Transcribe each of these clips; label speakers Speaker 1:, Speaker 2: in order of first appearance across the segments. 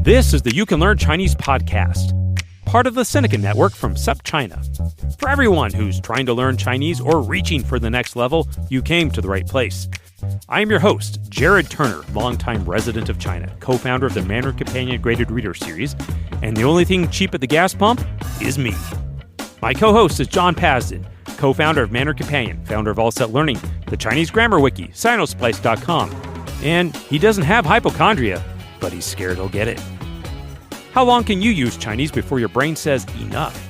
Speaker 1: This is the You Can Learn Chinese podcast, part of the Seneca Network from SupChina. For everyone who's trying to learn Chinese or reaching for the next level, you came to the right place. I am your host, Jared Turner, longtime resident of China, co-founder of the Mandarin Companion Graded Reader Series, and the only thing cheap at the gas pump is me. My co-host is John Pasden, co-founder of Mandarin Companion, founder of AllSet Learning, the Chinese Grammar Wiki, Sinosplice.com, and he doesn't have hypochondria, but he's scared he'll get it. How long can you use Chinese before your brain says enough?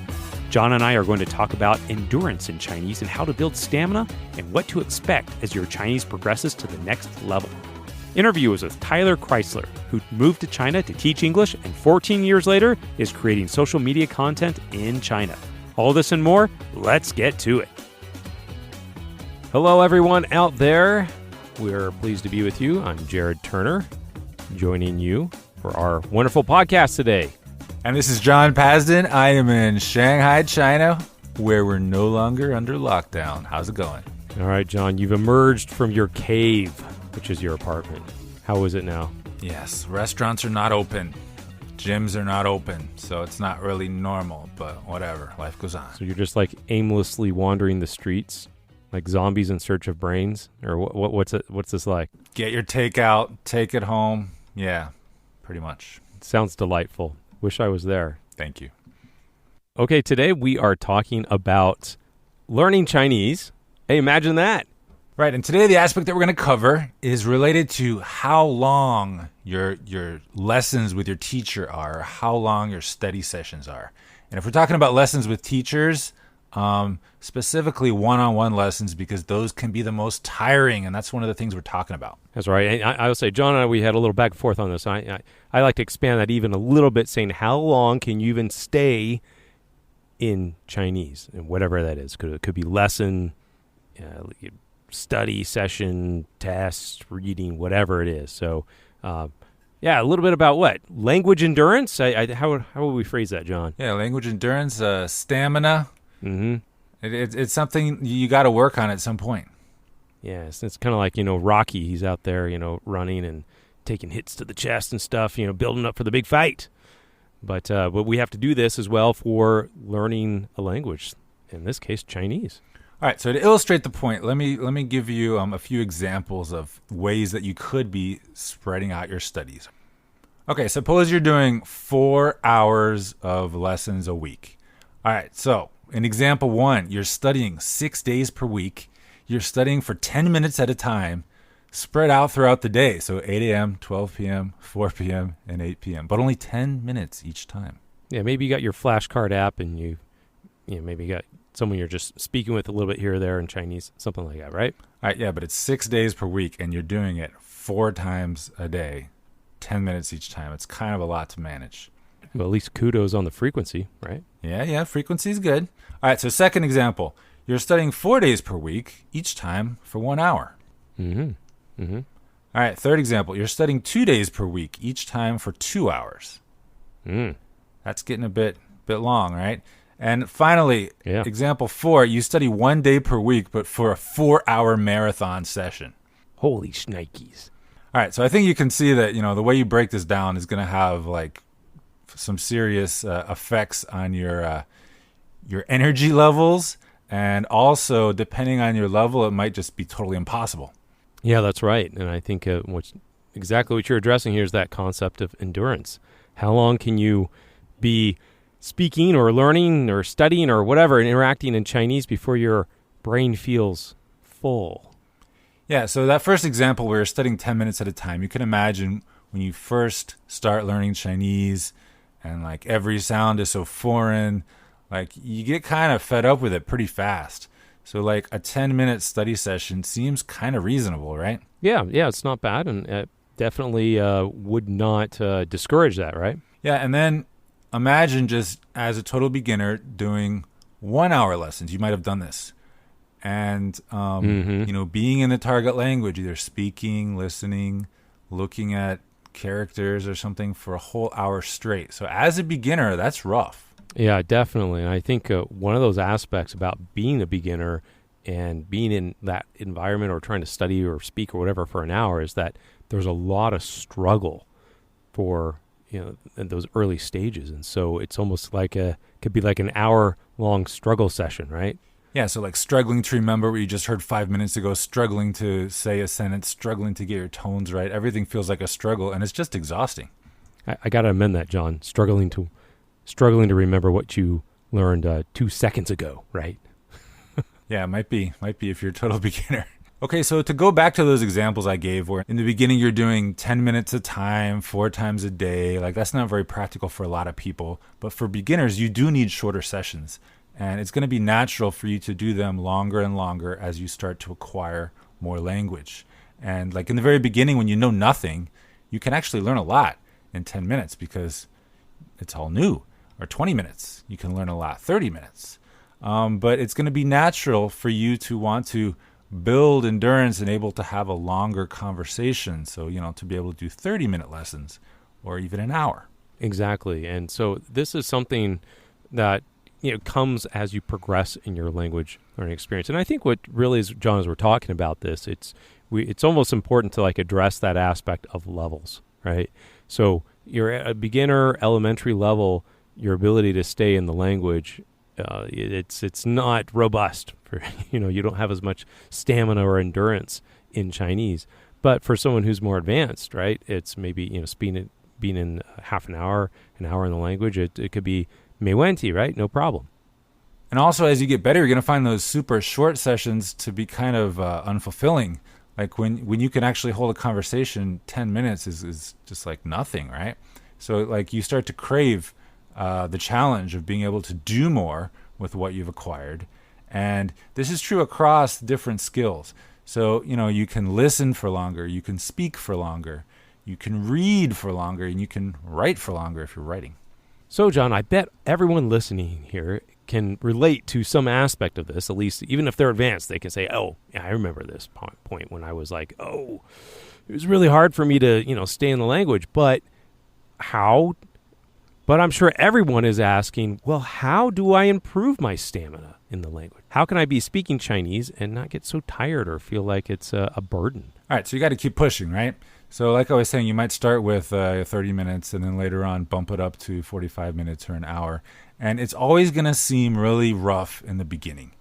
Speaker 1: John and I are going to talk about endurance in Chinese and how to build stamina and what to expect as your Chinese progresses to the next level. Interview is with Tyler Christler, who moved to China to teach English and 14 years later is creating social media content in China. All this and more, let's get to it. Hello, everyone out there. We're pleased to be with you. I'm Jared Turner, joining you for our wonderful podcast today.
Speaker 2: And this is John Pasden. I am in Shanghai, China, where we're no longer under lockdown. How's it going?
Speaker 1: All right, John, you've emerged from your cave, which is your apartment. How is it now?
Speaker 2: Yes, restaurants are not open. Gyms are not open, so it's not really normal, but whatever. Life goes on.
Speaker 1: So you're just like aimlessly wandering the streets, like zombies in search of brains? Or what's this like?
Speaker 2: Get your takeout, take it home. Yeah, pretty much.
Speaker 1: Sounds delightful. Wish I was there.
Speaker 2: Thank you.
Speaker 1: Okay, today we are talking about learning Chinese. Hey, imagine that.
Speaker 2: Right, and today the aspect that we're going to cover is related to how long your lessons with your teacher are, or how long your study sessions are. And if we're talking about lessons with teachers, specifically one-on-one lessons, because those can be the most tiring, and that's one of the things we're talking about.
Speaker 1: That's right. And I would say, John and I, we had a little back and forth on this. I like to expand that even a little bit, saying how long can you even stay in Chinese, and whatever that is. It could be lesson, study session, test, reading, whatever it is. So, a little bit about what? Language endurance? How would we phrase that, John?
Speaker 2: Yeah, language endurance, stamina.
Speaker 1: Mm-hmm.
Speaker 2: It's something you got to work on at some point.
Speaker 1: Yes, it's kind of like, Rocky. He's out there, running and taking hits to the chest and stuff, building up for the big fight. But we have to do this as well for learning a language, in this case, Chinese.
Speaker 2: All right, so to illustrate the point, let me give you a few examples of ways that you could be spreading out your studies. Okay, suppose you're doing 4 hours of lessons a week. All right, so in example 1, you're studying 6 days per week. You're studying for 10 minutes at a time, spread out throughout the day. So 8 a.m., 12 p.m., 4 p.m., and 8 p.m., but only 10 minutes each time.
Speaker 1: Yeah, maybe you got your flashcard app and you maybe got someone you're just speaking with a little bit here or there in Chinese, something like that, right?
Speaker 2: All right, yeah, but it's 6 days per week, and you're doing it 4 times a day, 10 minutes each time. It's kind of a lot to manage.
Speaker 1: Well, at least kudos on the frequency, right?
Speaker 2: Yeah, frequency is good. All right, so second example. You're studying 4 days per week, each time for 1 hour.
Speaker 1: Mm-hmm. Mm-hmm.
Speaker 2: All right, third example. You're studying 2 days per week, each time for 2 hours. That's getting a bit long, right? And finally, Example 4, you study 1 day per week, but for a 4-hour marathon session.
Speaker 1: Holy shnikes.
Speaker 2: All right, so I think you can see that, the way you break this down is going to have, like, some serious effects on your energy levels. And also, depending on your level, it might just be totally impossible.
Speaker 1: Yeah, that's right. And I think exactly what you're addressing here is that concept of endurance. How long can you be speaking or learning or studying or whatever and interacting in Chinese before your brain feels full?
Speaker 2: Yeah, so that first example where you're studying 10 minutes at a time, you can imagine when you first start learning Chinese and like every sound is so foreign, like you get kind of fed up with it pretty fast. So like a 10-minute study session seems kind of reasonable, right? Yeah,
Speaker 1: it's not bad, and definitely would not discourage that, right?
Speaker 2: Yeah, and then imagine just as a total beginner doing 1 hour lessons. You might have done this. And, being in the target language, either speaking, listening, looking at characters or something for a whole hour straight. So as a beginner, that's rough.
Speaker 1: Yeah, definitely. And I think one of those aspects about being a beginner and being in that environment or trying to study or speak or whatever for an hour is that there's a lot of struggle for, in those early stages. And so it's almost like could be like an hour-long struggle session, right?
Speaker 2: Yeah, so like struggling to remember what you just heard 5 minutes ago, struggling to say a sentence, struggling to get your tones right. Everything feels like a struggle, and it's just exhausting.
Speaker 1: I got to amend that, John. Struggling to remember what you learned 2 seconds ago, right?
Speaker 2: Yeah, it might be if you're a total beginner. Okay, so to go back to those examples I gave where in the beginning you're doing 10 minutes a time, 4 times a day, like that's not very practical for a lot of people. But for beginners, you do need shorter sessions. And it's going to be natural for you to do them longer and longer as you start to acquire more language. And like in the very beginning when you know nothing, you can actually learn a lot in 10 minutes because it's all new. Or 20 minutes, you can learn a lot, 30 minutes. But it's going to be natural for you to want to build endurance and able to have a longer conversation. So, to be able to do 30-minute lessons or even an hour.
Speaker 1: Exactly. And so this is something that, comes as you progress in your language learning experience. And I think what really is, John, as we're talking about this, it's almost important to like address that aspect of levels, right? So you're at a beginner, elementary level, your ability to stay in the language, it's not robust. For you don't have as much stamina or endurance in Chinese. But for someone who's more advanced, right, it's maybe being in half an hour in the language. It could be 没问题, right? No problem.
Speaker 2: And also, as you get better, you're going to find those super short sessions to be kind of unfulfilling. Like when you can actually hold a conversation, 10 minutes is just like nothing, right? So like you start to crave the challenge of being able to do more with what you've acquired. And this is true across different skills. So, you can listen for longer, you can speak for longer, you can read for longer, and you can write for longer if you're writing.
Speaker 1: So, John, I bet everyone listening here can relate to some aspect of this, at least even if they're advanced, they can say, oh, yeah, I remember this point when I was like, oh, it was really hard for me to, stay in the language. But how? But I'm sure everyone is asking, well, how do I improve my stamina in the language? How can I be speaking Chinese and not get so tired or feel like it's a burden?
Speaker 2: All right, so you got to keep pushing, right? So like I was saying, you might start with 30 minutes and then later on bump it up to 45 minutes or an hour. And it's always going to seem really rough in the beginning.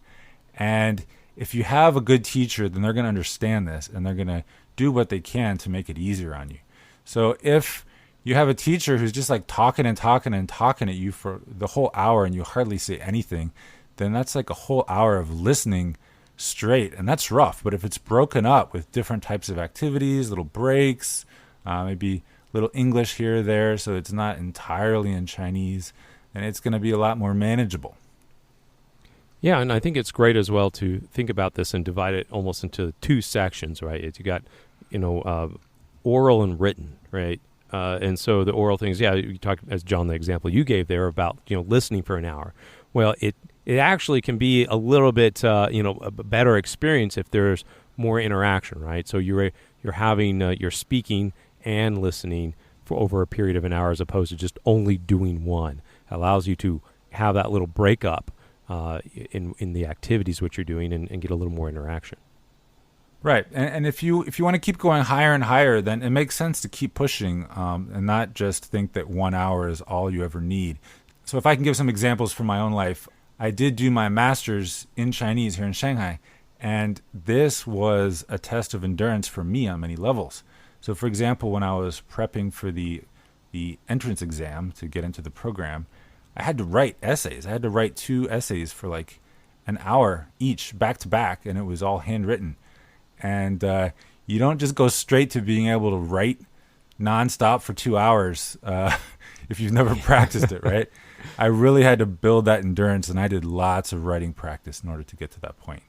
Speaker 2: And if you have a good teacher, then they're going to understand this and they're going to do what they can to make it easier on you. So if you have a teacher who's just like talking and talking and talking at you for the whole hour and you hardly say anything, then that's like a whole hour of listening straight, and that's rough. But if it's broken up with different types of activities, little breaks, maybe little English here or there, so it's not entirely in Chinese, and it's going to be a lot more manageable.
Speaker 1: Yeah, and I think it's great as well to think about this and divide it almost into 2 sections, right? You got, oral and written, right? And so the oral things, yeah, you talked, as John, the example you gave there about, listening for an hour. Well, it actually can be a little bit, a better experience if there's more interaction, right? So you're having, you're speaking and listening for over a period of an hour as opposed to just only doing one. It allows you to have that little breakup in the activities which you're doing and get a little more interaction.
Speaker 2: Right, and if you want to keep going higher and higher, then it makes sense to keep pushing and not just think that 1 hour is all you ever need. So if I can give some examples from my own life, I did do my master's in Chinese here in Shanghai, and this was a test of endurance for me on many levels. So for example, when I was prepping for the entrance exam to get into the program, I had to write essays. I had to write 2 essays for like an hour each, back to back, and it was all handwritten. And you don't just go straight to being able to write nonstop for 2 hours if you've never practiced it, right? I really had to build that endurance, and I did lots of writing practice in order to get to that point.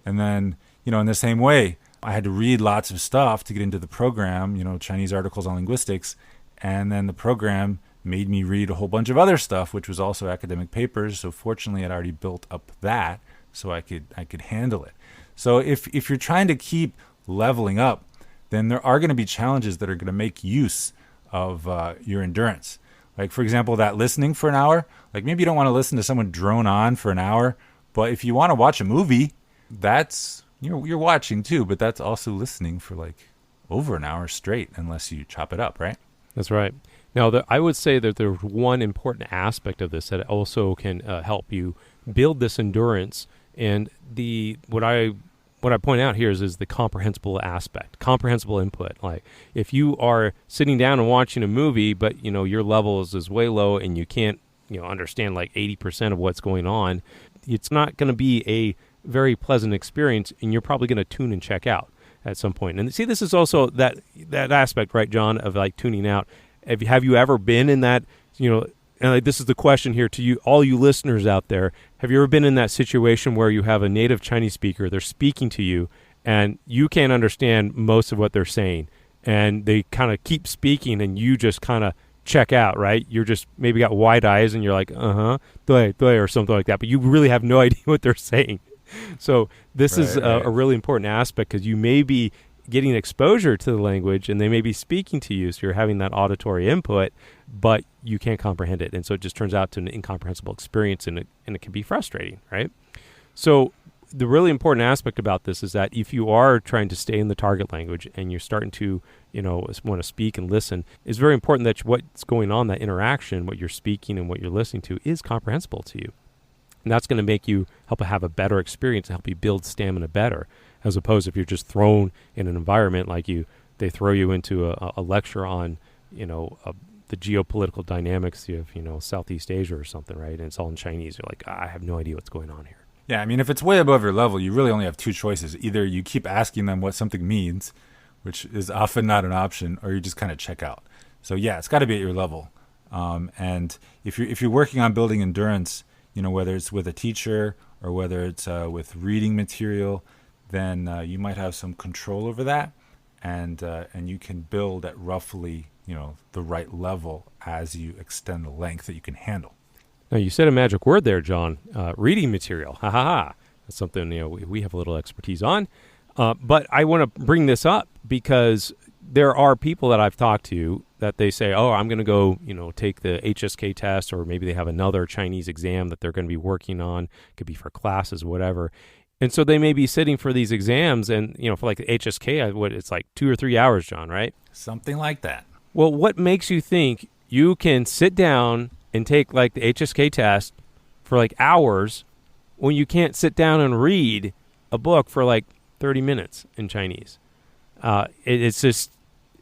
Speaker 2: And then, in the same way, I had to read lots of stuff to get into the program, Chinese articles on linguistics, and then the program made me read a whole bunch of other stuff, which was also academic papers. So fortunately, I'd already built up that so I could handle it. So if you're trying to keep leveling up, then there are going to be challenges that are going to make use of your endurance. Like, for example, that listening for an hour, like maybe you don't want to listen to someone drone on for an hour, but if you want to watch a movie, that's you're watching too, but that's also listening for like over an hour straight, unless you chop it up, right?
Speaker 1: That's right. Now, I would say that there's one important aspect of this that also can help you build this endurance. And what I point out here is the comprehensible aspect, comprehensible input. Like if you are sitting down and watching a movie, but your level is way low and you can't understand like 80% of what's going on, it's not going to be a very pleasant experience, and you're probably going to tune and check out at some point. And see, this is also that aspect, right, John, of like tuning out. Have you ever been in that, and this is the question here to you, all you listeners out there, have you ever been in that situation where you have a native Chinese speaker, they're speaking to you, and you can't understand most of what they're saying, and they kind of keep speaking, and you just kind of check out, right? You're just maybe got wide eyes, and you're like, dui, or something like that, but you really have no idea what they're saying. So this is a really important aspect, because you may be getting exposure to the language and they may be speaking to you, so you're having that auditory input, but you can't comprehend it. And so it just turns out to an incomprehensible experience, and it can be frustrating, right? So the really important aspect about this is that if you are trying to stay in the target language and you're starting to, want to speak and listen, it's very important that what's going on, that interaction, what you're speaking and what you're listening to, is comprehensible to you. And that's going to make you help have a better experience and help you build stamina better, as opposed if you're just thrown in an environment like they throw you into a lecture on, the geopolitical dynamics of, Southeast Asia or something, right? And it's all in Chinese. You're like, I have no idea what's going on here.
Speaker 2: Yeah, I mean, if it's way above your level, you really only have two choices. Either you keep asking them what something means, which is often not an option, or you just kind of check out. So yeah, it's got to be at your level. And if you're working on building endurance, whether it's with a teacher or whether it's with reading material, then you might have some control over that, and you can build at roughly the right level as you extend the length that you can handle.
Speaker 1: Now, you said a magic word there, John. Reading material. Ha ha ha. That's something we have a little expertise on. But I want to bring this up because there are people that I've talked to that they say, oh, I'm going to go, take the HSK test, or maybe they have another Chinese exam that they're going to be working on. It could be for classes, whatever. And so they may be sitting for these exams, and, for like the HSK, it's like 2 or 3 hours, John, right?
Speaker 2: Something like that.
Speaker 1: Well, what makes you think you can sit down and take like the HSK test for like hours when you can't sit down and read a book for like 30 minutes in Chinese? It's just,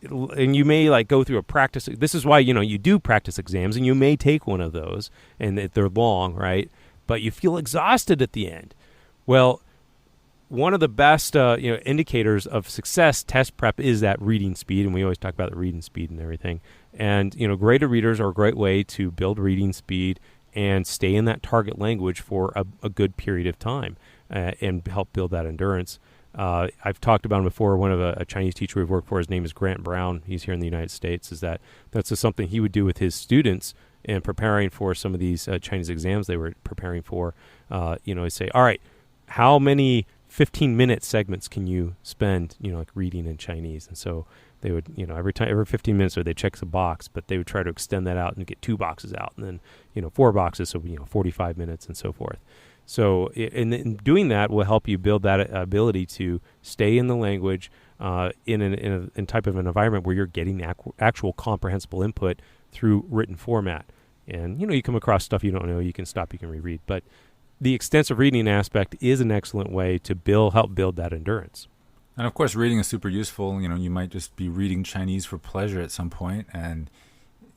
Speaker 1: and you may like go through a practice. This is why, you do practice exams, and you may take one of those, and they're long, right? But you feel exhausted at the end. Well, one of the best indicators of success test prep is that reading speed, and we always talk about the reading speed and everything. And greater readers are a great way to build reading speed and stay in that target language for a good period of time and help build that endurance. I've talked about him before. One of a Chinese teacher we've worked for, his name is Grant Brown. He's here in the United States. That's just something he would do with his students in preparing for some of these Chinese exams they were preparing for. He'd say, all right, how many 15-minute segments can you spend, like reading in Chinese? And so they would, every 15 minutes, or they check the box, but they would try to extend that out and get 2 boxes out, and then, 4 boxes, so 45 minutes and so forth. So in doing that will help you build that ability to stay in the language in a type of an environment where you're getting actual comprehensible input through written format. And, you come across stuff you don't know, you can stop, you can reread. But the extensive reading aspect is an excellent way to help build that endurance.
Speaker 2: And of course, reading is super useful. You might just be reading Chinese for pleasure at some point, and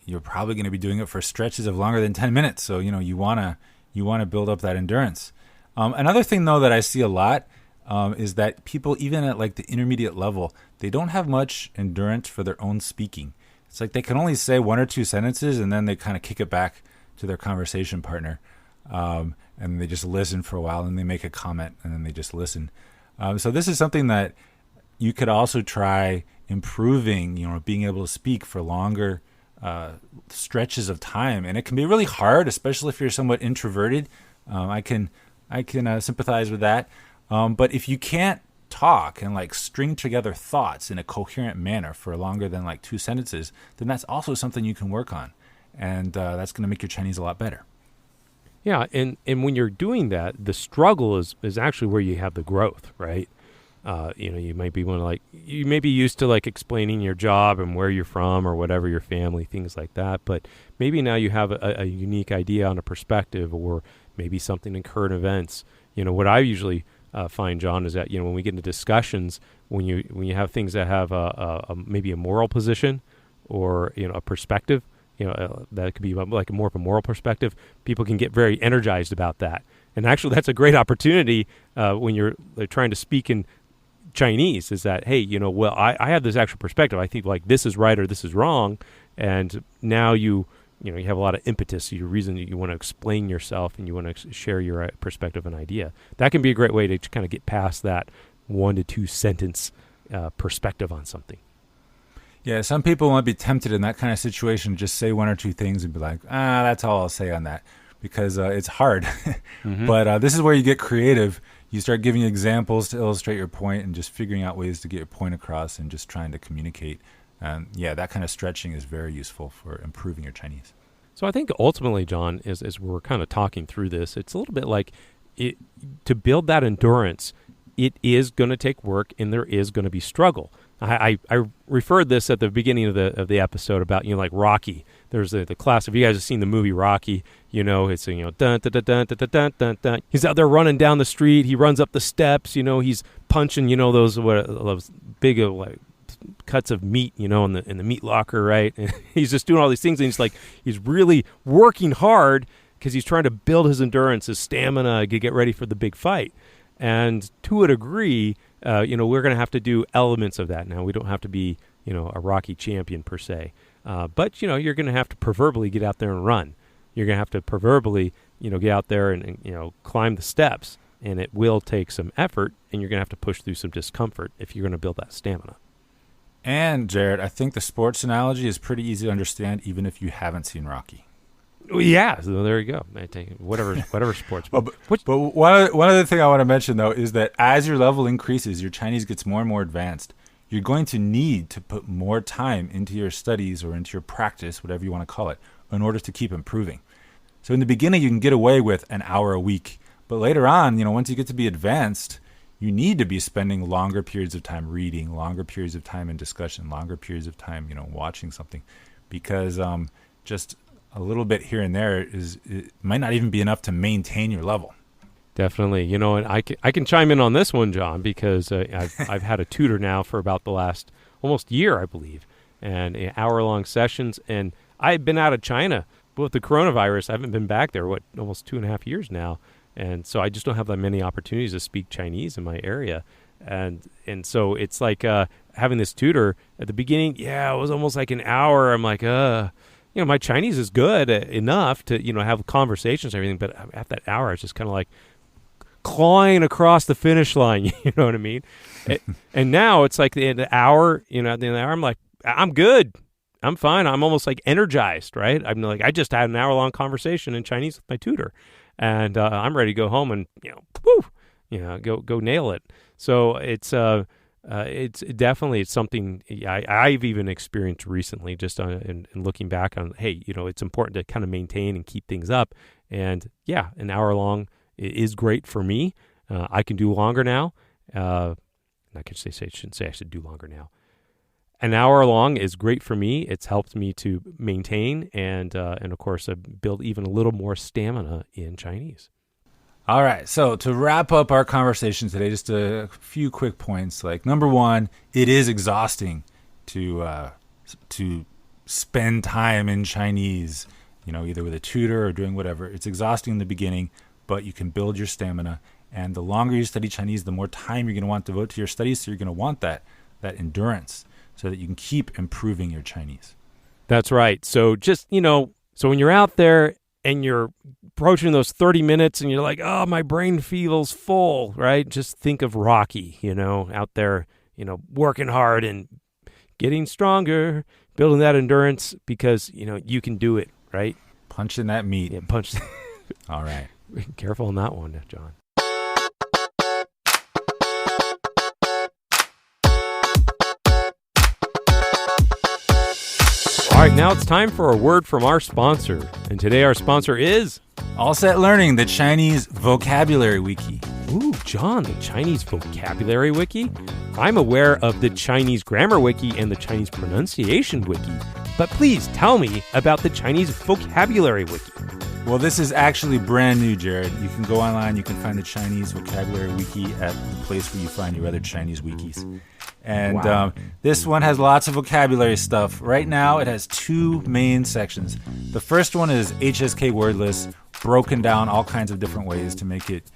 Speaker 2: you're probably going to be doing it for stretches of longer than 10 minutes. So, you want to build up that endurance. Another thing, though, that I see a lot is that people, even at like the intermediate level, they don't have much endurance for their own speaking. It's like they can only say 1 or 2 sentences, and then they kind of kick it back to their conversation partner. And they just listen for a while, and they make a comment, and then they just listen. So this is something that you could also try improving, being able to speak for longer stretches of time. And it can be really hard, especially if you're somewhat introverted. I can sympathize with that. But if you can't talk and like string together thoughts in a coherent manner for longer than like 2 sentences, then that's also something you can work on. And that's going to make your Chinese a lot better.
Speaker 1: Yeah, and when you're doing that, the struggle is actually where you have the growth, right? You might be you may be used to like explaining your job and where you're from or whatever, your family, things like that. But maybe now you have a unique idea on a perspective, or maybe something in current events. What I usually find, John, is that when we get into discussions, when you have things that have maybe a moral position or a perspective, that could be like more of a moral perspective. People can get very energized about that, and actually, that's a great opportunity when you're trying to speak in Chinese. Is that, hey, well, I have this actual perspective. I think like this is right or this is wrong, and now you have a lot of impetus. Your reason that you want to explain yourself and you want to share your perspective and idea. That can be a great way to kind of get past that 1 to 2 sentence perspective on something.
Speaker 2: Yeah, some people might be tempted in that kind of situation to just say 1 or 2 things and be like, that's all I'll say on that, because it's hard. Mm-hmm. But this is where you get creative. You start giving examples to illustrate your point and just figuring out ways to get your point across and just trying to communicate. That kind of stretching is very useful for improving your Chinese.
Speaker 1: So I think ultimately, John, as we're kind of talking through this, it's a little bit like to build that endurance, it is going to take work and there is going to be struggle. I referred this at the beginning of the episode about like Rocky. There's the class. If you guys have seen the movie Rocky, it's dun dun dun dun dun dun dun dun. He's out there running down the street. He runs up the steps. He's punching those big like cuts of meat in the meat locker, right? And he's just doing all these things, and he's really working hard because he's trying to build his endurance, his stamina, to get ready for the big fight. And to a degree, we're going to have to do elements of that. Now, we don't have to be, a Rocky champion per se. But, you're going to have to proverbially get out there and run. You're going to have to proverbially, get out there and climb the steps. And it will take some effort, and you're going to have to push through some discomfort if you're going to build that stamina.
Speaker 2: And, Jared, I think the sports analogy is pretty easy to understand, even if you haven't seen Rocky.
Speaker 1: Yeah, so there you go. I take whatever sports.
Speaker 2: But one other thing I want to mention, though, is that as your level increases, your Chinese gets more and more advanced. You're going to need to put more time into your studies or into your practice, whatever you want to call it, in order to keep improving. So in the beginning, you can get away with an hour a week. But later on, once you get to be advanced, you need to be spending longer periods of time reading, longer periods of time in discussion, longer periods of time, watching something. Because just a little bit here and there it might not even be enough to maintain your level.
Speaker 1: Definitely. And I can chime in on this one, John, because I've had a tutor now for about the last almost year, I believe, and hour-long sessions. And I've been out of China with the coronavirus. I haven't been back there, almost 2.5 years now. And so I just don't have that many opportunities to speak Chinese in my area. And so it's like having this tutor at the beginning. Yeah, it was almost like an hour. I'm like, my Chinese is good enough to, have conversations and everything. But at that hour, it's just kind of like clawing across the finish line. You know what I mean? And now it's like the hour, at the end of the hour, I'm like, I'm good. I'm fine. I'm almost like energized, right? I'm like, I just had an hour-long conversation in Chinese with my tutor. And I'm ready to go home and, go nail it. So it's definitely something I've even experienced recently, just in looking back on, hey, it's important to kind of maintain and keep things up. And yeah, an hour long is great for me. I can do longer now. I shouldn't say I should do longer now. An hour long is great for me. It's helped me to maintain and of course build even a little more stamina in Chinese.
Speaker 2: All right. So to wrap up our conversation today, just a few quick points. Like number one, it is exhausting to spend time in Chinese, either with a tutor or doing whatever. It's exhausting in the beginning, but you can build your stamina. And the longer you study Chinese, the more time you're going to want to devote to your studies. So you're going to want that endurance, so that you can keep improving your Chinese.
Speaker 1: That's right. So just, so when you're out there and you're approaching those 30 minutes and you're like, oh, my brain feels full, right? Just think of Rocky, out there, working hard and getting stronger, building that endurance because, you can do it, right?
Speaker 2: Punching that meat.
Speaker 1: Yeah, punch.
Speaker 2: All right.
Speaker 1: Careful on that one, John. All right, now it's time for a word from our sponsor. And today our sponsor is
Speaker 2: AllSet Learning, the Chinese vocabulary wiki.
Speaker 1: Ooh, John, the Chinese vocabulary wiki? I'm aware of the Chinese grammar wiki and the Chinese pronunciation wiki, but please tell me about the Chinese vocabulary wiki.
Speaker 2: Well, this is actually brand new, Jared. You can go online, you can find the Chinese vocabulary wiki at the place where you find your other Chinese wikis. And
Speaker 1: Wow.
Speaker 2: This one has lots of vocabulary stuff. Right now, it has two main sections. The first one is HSK word list, broken down all kinds of different ways to make it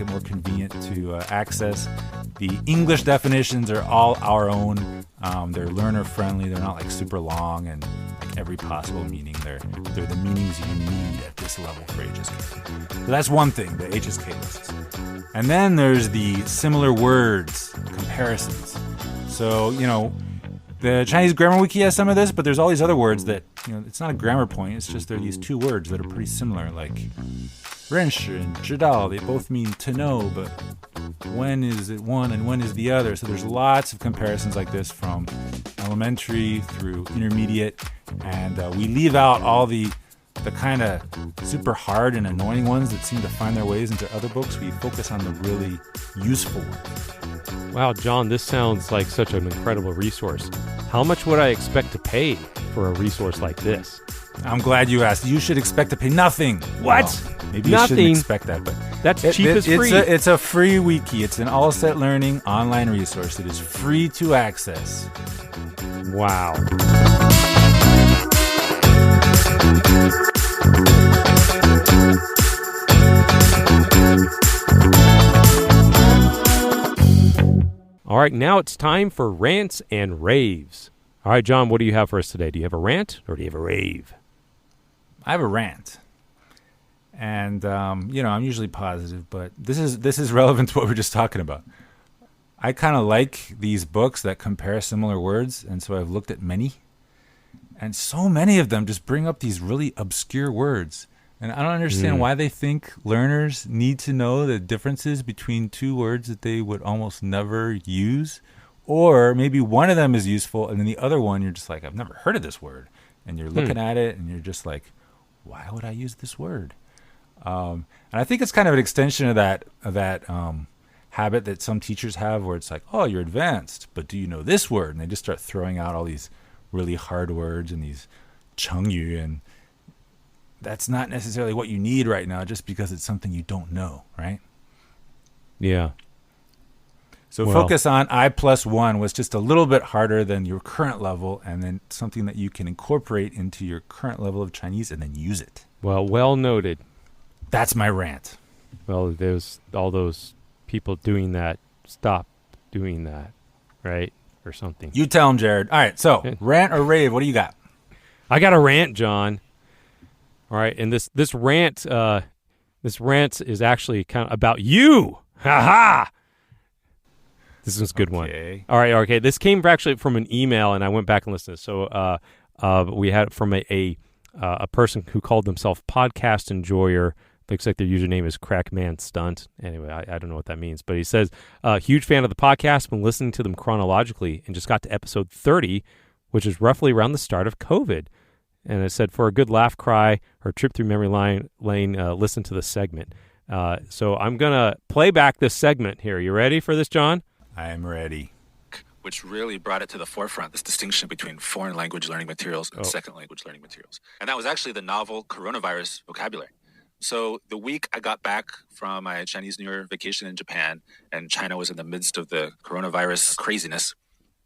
Speaker 2: more convenient to access. The English definitions are all our own. They're learner friendly. They're not like super long and like every possible meaning. They're the meanings you need at this level for HSK. So that's one thing, the HSK lists. And then there's the similar words comparisons. So, the Chinese grammar wiki has some of this, but there's all these other words that, it's not a grammar point. It's just there are these two words that are pretty similar, like 认识 and 知道. They both mean to know, but when is it one and when is the other? So there's lots of comparisons like this from elementary through intermediate, and we leave out all the kind of super hard and annoying ones that seem to find their ways into other books. We focus on the really useful ones.
Speaker 1: Wow, John, this sounds like such an incredible resource. How much would I expect to pay for a resource like this?
Speaker 2: I'm glad you asked. You should expect to pay nothing.
Speaker 1: What?
Speaker 2: Well, maybe
Speaker 1: Nothing?
Speaker 2: you shouldn't expect that, but
Speaker 1: That's cheap as free.
Speaker 2: It's a free wiki. It's an AllSet Learning online resource. It is free to access.
Speaker 1: Wow. All right, now it's time for rants and raves. All right, John, what do you have for us today? Do you have a rant or do you have a rave?
Speaker 2: I have a rant. And, I'm usually positive, but this is relevant to what we're just talking about. I kind of like these books that compare similar words, and so I've looked at many. And so many of them just bring up these really obscure words. And I don't understand why they think learners need to know the differences between two words that they would almost never use. Or maybe one of them is useful, and then the other one, you're just like, I've never heard of this word. And you're looking at it, and you're just like, why would I use this word? And I think it's kind of an extension of that habit that some teachers have where it's like, oh, you're advanced, but do you know this word? And they just start throwing out all these really hard words and these chengyu, and that's not necessarily what you need right now just because it's something you don't know, right?
Speaker 1: Yeah.
Speaker 2: So focus on I+1 was just a little bit harder than your current level, and then something that you can incorporate into your current level of Chinese and then use it.
Speaker 1: Well noted.
Speaker 2: That's my rant.
Speaker 1: Well, there's all those people doing that. Stop doing that, right? Or something.
Speaker 2: You tell them, Jared. All right, so rant or rave, what do you got?
Speaker 1: I got a rant, John. All right, and this rant is actually kind of about you. Ha ha! This is a good one. All right, okay. This came actually from an email, and I went back and listened to it. So we had it from a person who called themselves Podcast Enjoyer. Looks like their username is Crackman Stunt. Anyway, I don't know what that means, but he says, huge fan of the podcast, been listening to them chronologically, and just got to episode 30, which is roughly around the start of COVID. And it said, for a good laugh, cry, or trip through memory lane, listen to the segment. So I'm going to play back this segment here. You ready for this, John?
Speaker 2: I am ready.
Speaker 3: Which really brought it to the forefront, this distinction between foreign language learning materials and second language learning materials. And that was actually the novel coronavirus vocabulary. So the week I got back from my Chinese New Year vacation in Japan, and China was in the midst of the coronavirus craziness,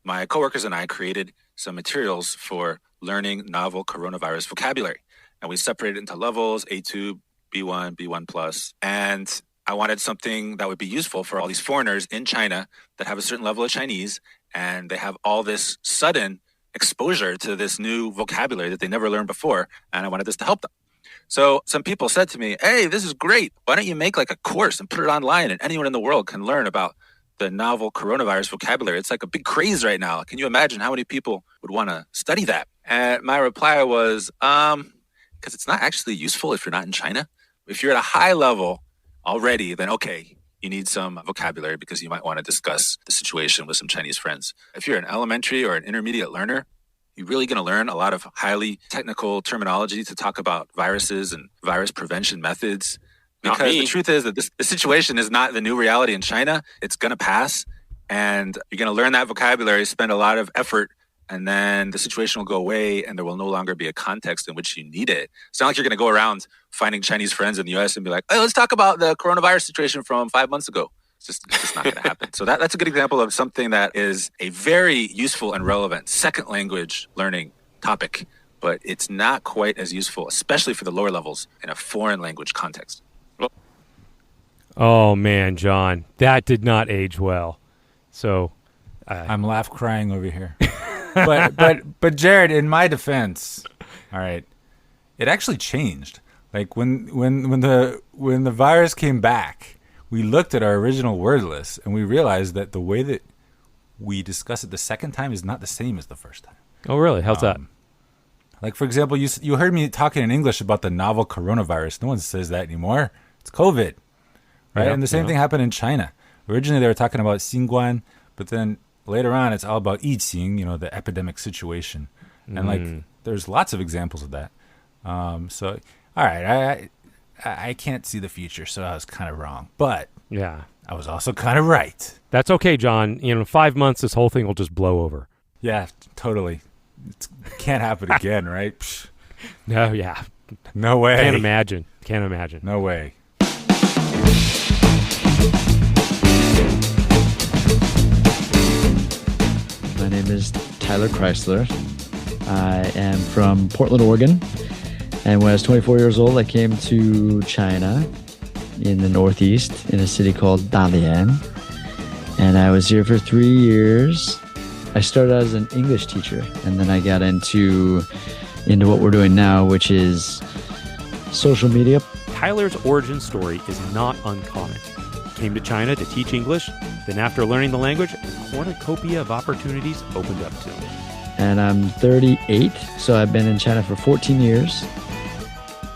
Speaker 3: my coworkers and I created some materials for learning novel coronavirus vocabulary. And we separated into levels, A2, B1, B1+. And I wanted something that would be useful for all these foreigners in China that have a certain level of Chinese, and they have all this sudden exposure to this new vocabulary that they never learned before, and I wanted this to help them. So some people said to me, hey, this is great. Why don't you make like a course and put it online, and anyone in the world can learn about the novel coronavirus vocabulary? It's like a big craze right now. Can you imagine how many people would want to study that? And my reply was, because it's not actually useful if you're not in China. If you're at a high level already, then okay, you need some vocabulary because you might want to discuss the situation with some Chinese friends. If you're an elementary or an intermediate learner, You're really going to learn a lot of highly technical terminology to talk about viruses and virus prevention methods. Because the truth is that the situation is not the new reality in China. It's going to pass, and you're going to learn that vocabulary, spend a lot of effort, and then the situation will go away, and there will no longer be a context in which you need it. It's not like you're going to go around finding Chinese friends in the U.S. and be like, "Hey, let's talk about the coronavirus situation from 5 months ago." It's just not going to happen. So that's a good example of something that is a very useful and relevant second language learning topic, but it's not quite as useful, especially for the lower levels, in a foreign language context.
Speaker 1: Oh, man, John, that did not age well. So
Speaker 2: I'm laugh crying over here. but Jared, in my defense, all right, it actually changed. Like when the virus came back, we looked at our original word list and we realized that the way that we discuss it the second time is not the same as the first time.
Speaker 1: Oh, really? How's that?
Speaker 2: Like, for example, you heard me talking in English about the novel coronavirus. No one says that anymore. It's COVID. Right, and the same thing happened in China. Originally, they were talking about Xinguan, but then later on, it's all about Yiqing, the epidemic situation. And like, there's lots of examples of that. So, all right, I can't see the future, so I was kind of wrong. But
Speaker 1: yeah,
Speaker 2: I was also kind of right.
Speaker 1: That's okay, John. In 5 months, this whole thing will just blow over.
Speaker 2: Yeah, totally. It can't happen again, right? Psh.
Speaker 1: No, yeah.
Speaker 2: No way.
Speaker 1: Can't imagine.
Speaker 2: No way.
Speaker 4: My name is Tyler Christler. I am from Portland, Oregon. And when I was 24 years old, I came to China in the Northeast in a city called Dalian. And I was here for 3 years. I started as an English teacher, and then I got into what we're doing now, which is social media.
Speaker 1: Tyler's origin story is not uncommon. He came to China to teach English, then after learning the language, a cornucopia of opportunities opened up to him.
Speaker 4: And I'm 38, so I've been in China for 14 years.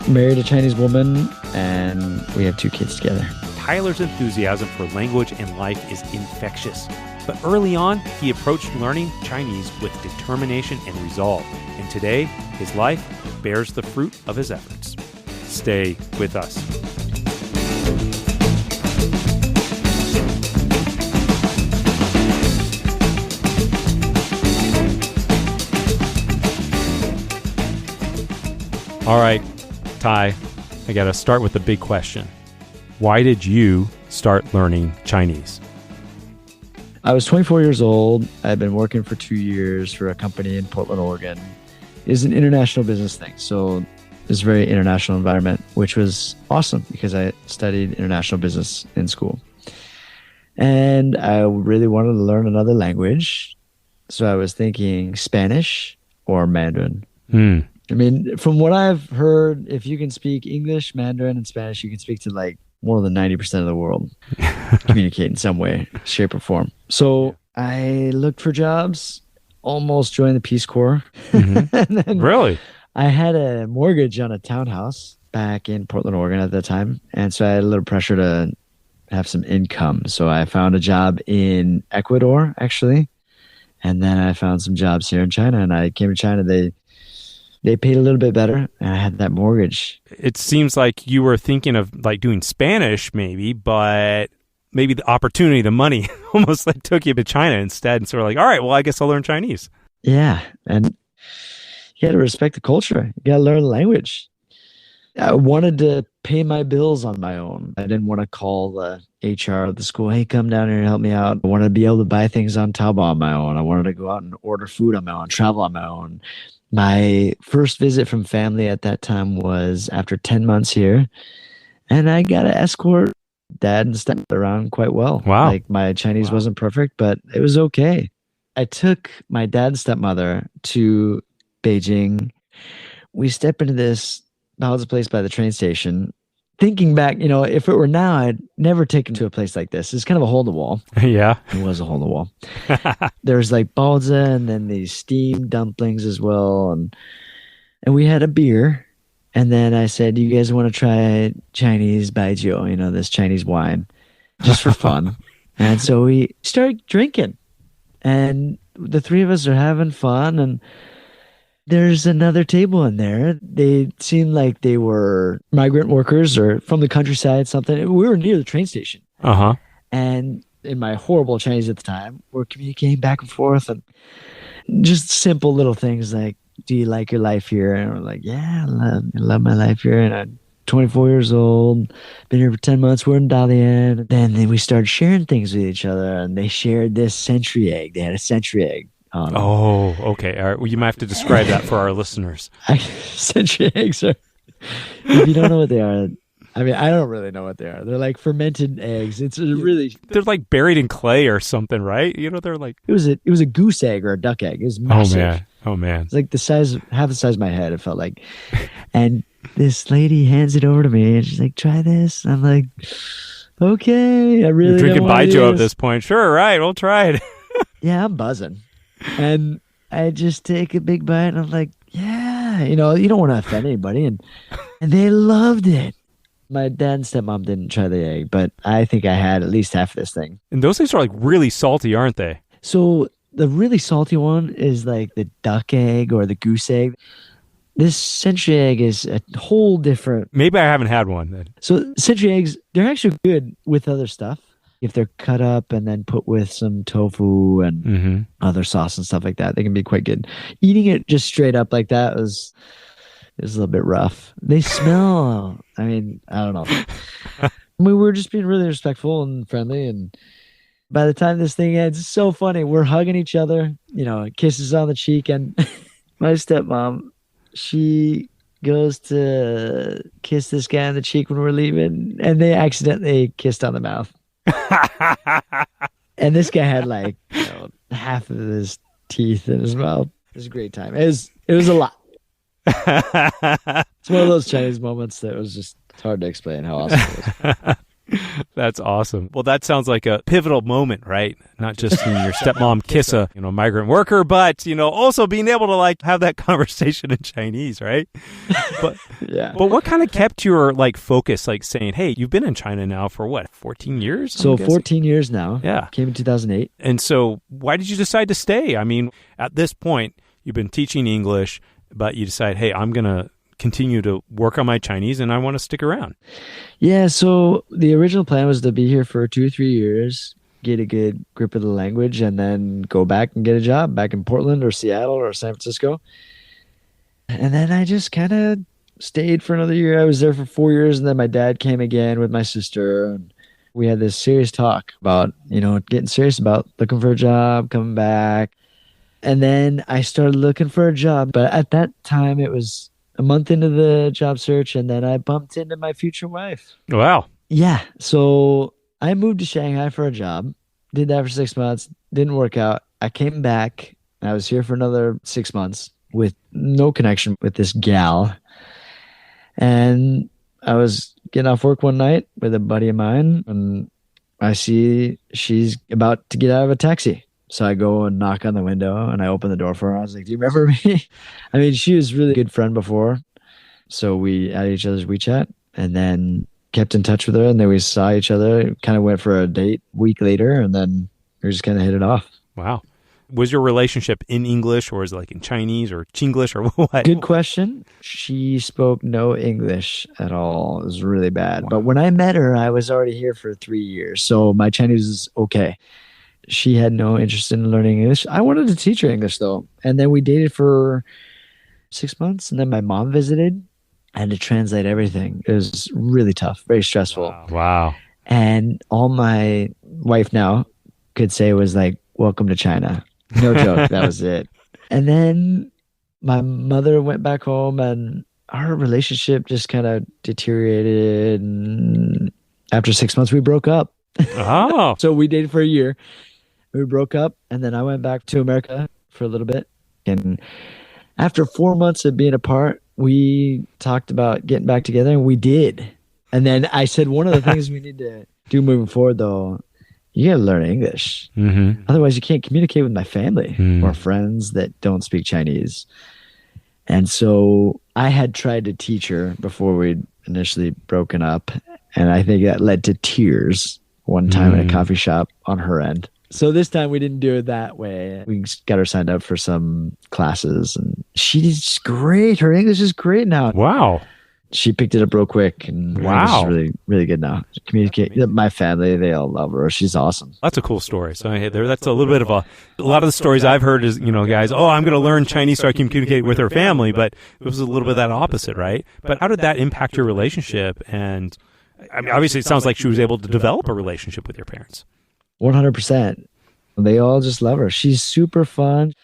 Speaker 4: Married a Chinese woman, and we have 2 kids together.
Speaker 1: Tyler's enthusiasm for language and life is infectious. But early on, he approached learning Chinese with determination and resolve. And today, his life bears the fruit of his efforts. Stay with us. All right, Ty, I got to start with the big question. Why did you start learning Chinese?
Speaker 4: I was 24 years old. I had been working for 2 years for a company in Portland, Oregon. It's an international business thing. So it's a very international environment, which was awesome because I studied international business in school. And I really wanted to learn another language. So I was thinking Spanish or Mandarin. I mean, from what I've heard, if you can speak English, Mandarin, and Spanish, you can speak to like more than 90% of the world, communicate in some way, shape, or form. So I looked for jobs, almost joined the Peace Corps.
Speaker 1: Mm-hmm.
Speaker 4: And then
Speaker 1: Really?
Speaker 4: I had a mortgage on a townhouse back in Portland, Oregon at that time. And so I had a little pressure to have some income. So I found a job in Ecuador, actually. And then I found some jobs here in China. And I came to China. They paid a little bit better, and I had that mortgage.
Speaker 1: It seems like you were thinking of like doing Spanish maybe, but maybe the opportunity, the money almost like took you to China instead and sort of like, all right, well, I guess I'll learn Chinese.
Speaker 4: Yeah, and you got to respect the culture. You got to learn the language. I wanted to pay my bills on my own. I didn't want to call the HR of the school, hey, come down here and help me out. I wanted to be able to buy things on Taobao on my own. I wanted to go out and order food on my own, travel on my own. My first visit from family at that time was after 10 months here, and I got to escort dad and step around quite well.
Speaker 1: Wow.
Speaker 4: Like my Chinese wasn't perfect, but it was okay. I took my dad and stepmother to Beijing. We step into this place by the train station. Thinking back, if it were now, I'd never taken to a place like this. It's kind of a hole in the wall.
Speaker 1: Yeah.
Speaker 4: It was a hole in the wall. There's like baozi and then these steamed dumplings as well. And we had a beer. And then I said, do you guys want to try Chinese baijiu, this Chinese wine, just for fun? And so we started drinking. And the 3 of us are having fun. And there's another table in there. They seemed like they were migrant workers or from the countryside, something. We were near the train station.
Speaker 1: Uh-huh.
Speaker 4: And in my horrible Chinese at the time, we're communicating back and forth and just simple little things like, do you like your life here? And we're like, yeah, I love my life here. And I'm 24 years old, been here for 10 months. We're in Dalian. Then we started sharing things with each other, and they shared this century egg. They had a century egg.
Speaker 1: Oh, okay. All right. Well, you might have to describe that for our listeners.
Speaker 4: Century eggs are, if you don't know what they are, I mean, I don't really know what they are. They're like fermented eggs. It's really...
Speaker 1: They're like buried in clay or something, right? You know, they're like...
Speaker 4: It was a goose egg or a duck egg. It was massive.
Speaker 1: Oh, man.
Speaker 4: It's like half the size of my head, it felt like. And this lady hands it over to me, and she's like, try this. And I'm like, okay. I really
Speaker 1: You're drinking
Speaker 4: don't want
Speaker 1: baijiu at this point. Sure, right. We'll try it.
Speaker 4: Yeah, I'm buzzing. And I just take a big bite, and I'm like, yeah. You know, you don't want to offend anybody. And they loved it. My dad and stepmom didn't try the egg, but I think I had at least half of this thing.
Speaker 1: And those things are like really salty, aren't they?
Speaker 4: So the really salty one is like the duck egg or the goose egg. This century egg is a whole different...
Speaker 1: Maybe I haven't had one then.
Speaker 4: So century eggs, they're actually good with other stuff. If they're cut up and then put with some tofu and other sauce and stuff like that, they can be quite good. Eating it just straight up like that was a little bit rough. They smell... I mean, I don't know. We were just being really respectful and friendly, and by the time this thing ends, it's so funny. We're hugging each other, you know, kisses on the cheek, and my stepmom, she goes to kiss this guy on the cheek when we're leaving, and they accidentally kissed on the mouth. And this guy had like, you know, half of his teeth in his mouth. It was a great time. It was a lot. It's one of those Chinese moments that was just hard to explain how awesome it was.
Speaker 1: That's awesome. Well, that sounds like a pivotal moment, right? Not just seeing your stepmom kiss a migrant worker, but also being able to like have that conversation in Chinese, right? But
Speaker 4: yeah.
Speaker 1: But what kind of kept your like focus, like saying, "Hey, you've been in China now for what, 14 years?"
Speaker 4: So 14 years now.
Speaker 1: Yeah,
Speaker 4: came in 2008.
Speaker 1: And so, why did you decide to stay? I mean, at this point, you've been teaching English, but you decide, "Hey, I'm gonna continue to work on my Chinese and I want to stick around."
Speaker 4: Yeah, so the original plan was to be here for 2 or 3 years, get a good grip of the language, and then go back and get a job back in Portland or Seattle or San Francisco. And then I just kind of stayed for another year. I was there for 4 years, and then my dad came again with my sister, and we had this serious talk about, getting serious about looking for a job, coming back. And then I started looking for a job, but at that time it was a month into the job search, and then I bumped into my future wife.
Speaker 1: Wow.
Speaker 4: Yeah. So I moved to Shanghai for a job, did that for 6 months, didn't work out. I came back. I was here for another 6 months with no connection with this gal. And I was getting off work one night with a buddy of mine, and I see she's about to get out of a taxi. So I go and knock on the window, and I open the door for her. I was like, "Do you remember me?" I mean, she was a really good friend before. So we added each other's WeChat and then kept in touch with her. And then we saw each other, kind of went for a date a week later, and then we just kind of hit it off.
Speaker 1: Wow. Was your relationship in English, or is it like in Chinese or Chinglish or what?
Speaker 4: Good question. She spoke no English at all. It was really bad. Wow. But when I met her, I was already here for 3 years. So my Chinese is okay. She had no interest in learning English. I wanted to teach her English, though. And then we dated for 6 months, and then my mom visited. I had to translate everything. It was really tough, very stressful.
Speaker 1: Wow.
Speaker 4: And all my wife now could say was like, "Welcome to China." No joke. That was it. And then my mother went back home, and our relationship just kind of deteriorated. And after 6 months, we broke up.
Speaker 1: Oh.
Speaker 4: So we dated for a year. We broke up, and then I went back to America for a little bit. And after 4 months of being apart, we talked about getting back together, and we did. And then I said, one of the things we need to do moving forward, though, you got to learn English. Mm-hmm. Otherwise, you can't communicate with my family or friends that don't speak Chinese. And so I had tried to teach her before we'd initially broken up, and I think that led to tears one time at a coffee shop on her end. So this time we didn't do it that way. We got her signed up for some classes, and She's great. Her English is great now.
Speaker 1: Wow.
Speaker 4: She picked it up real quick, and
Speaker 1: Wow.
Speaker 4: she's really, really good now. Communicate. My family, they all love her. She's awesome.
Speaker 1: That's a cool story. So that's a little bit of a lot of the stories I've heard is, guys, I'm going to learn Chinese so I can communicate with her family, but it was a little bit of that opposite, right? But how did that impact your relationship? And I mean, obviously it sounds like she was able to develop a relationship with your parents.
Speaker 4: 100%. They all just love her. She's super fun.